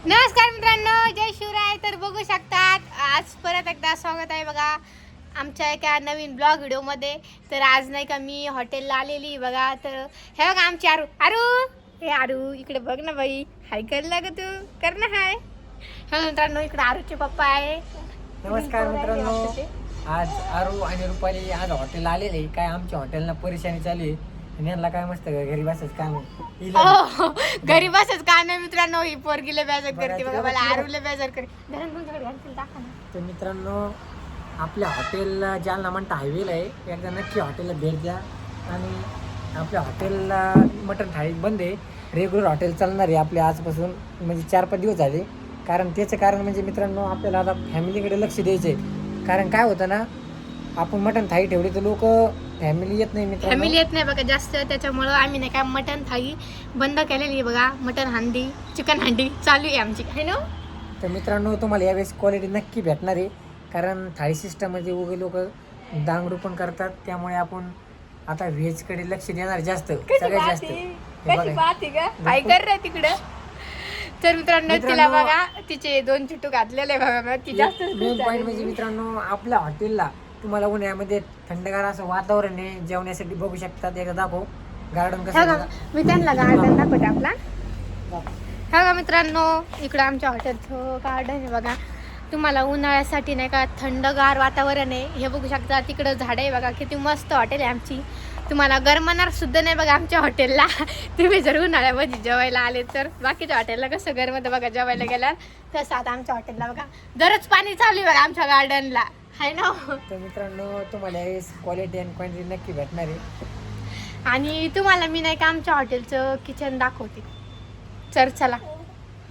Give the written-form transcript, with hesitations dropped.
नमस्कार मित्रांनो, जय शिवराय. तर बघू शकतात आज परत एकदा स्वागत आहे बघा आमच्या एका नवीन ब्लॉग व्हिडिओमध्ये. तर आज नाही का मी हॉटेलला आलेली बघा. तर हे बघा आमची आरू आरू हे आरू इकडे बघ ना बाई. हाय कर लाग तू कर ना हाय. हे मित्रांनो इकडे आरूचे पप्पा आहे. नमस्कार मित्रांनो, आज आरू आणि रुपाली आज हॉटेलला आलेले. काय आमच्या हॉटेलला परेशानी चालू आहे आणि यांना काय मस्त घरी बसायचं काम आहे. घरी बसच काम आहे मित्रांनो. ही पोरगीला बेजार करते बघा, मला आरूला बेजार करते. तुमच्याकडे आणखी टाका ना. तर मित्रांनो, आपल्या हॉटेलला जालना म्हणता हायवेला आहे. एकदा नक्की हॉटेलला भेट द्या. आणि आपल्या हॉटेलला मटण थाळी बंद आहे. रेग्युलर हॉटेल चालणार आहे आपले आजपासून, म्हणजे 4-5 दिवस झाले. कारण त्याचं कारण म्हणजे मित्रांनो, आपल्याला आता फॅमिलीकडे लक्ष द्यायचं आहे. कारण काय होतं ना, आपण मटण थाळी ठेवली तर लोक फॅमिली येत नाही मित्रांनो. फॅमिली येत नाही बघा जास्त. त्याच्यामुळं आम्ही नाही काय मटण थाळी बंद केलेली आहे बघा. मटण हांडी चिकन हांडी चालू आहे आमची है ना. तर मित्रांनो, तुम्हाला यावेळेस क्वालिटी नक्की भेटणार आहे. कारण थाळी सिस्टममध्ये उगे लोक दांगडू पण करतात. त्यामुळे आपण आता व्हेजकडे लक्ष देणार जास्त, सगळ्यात जास्त. काय कर रे तिकडं. तर मित्रांनो तिला बघा तिचे 2 चुटू घातलेले बघा. ती जास्त मेन पॉईंट म्हणजे मित्रांनो, आपल्या हॉटेलला तुम्हाला उन्हाळ्यामध्ये थंडगार असं वातावरण आहे. जेवण्यासाठी बघू शकतात. एकदा दाखव गार्डन कसं आहे. मी त्यांना गार्डन दाखवते आपला. हा का मित्रांनो, इकडं आमच्या हॉटेलचं गार्डन आहे बघा. तुम्हाला उन्हाळ्यासाठी नाही का थंडगार वातावरण आहे. हे बघू शकता. तिकडं झाडं आहे बघा. किती मस्त हॉटेल आहे आमची. तुम्हाला गरमणार सुद्धा नाही बघा आमच्या हॉटेलला. तुम्ही जर उन्हाळ्यामध्ये जेवायला आले तर. बाकीच्या हॉटेलला कसं गरमत बघा जेवायला गेल्यावर, तसं आता आमच्या हॉटेलला बघा दररोज पाणी चालू आहे बघा आमच्या गार्डनला आहे ना. तर मित्रांनो, तुम्हाला क्वालिटी अँड क्वांटिटी नक्की भेटणार आहे. आणि तुम्हाला मी नाही का आमच्या हॉटेलचं किचन दाखवते. चला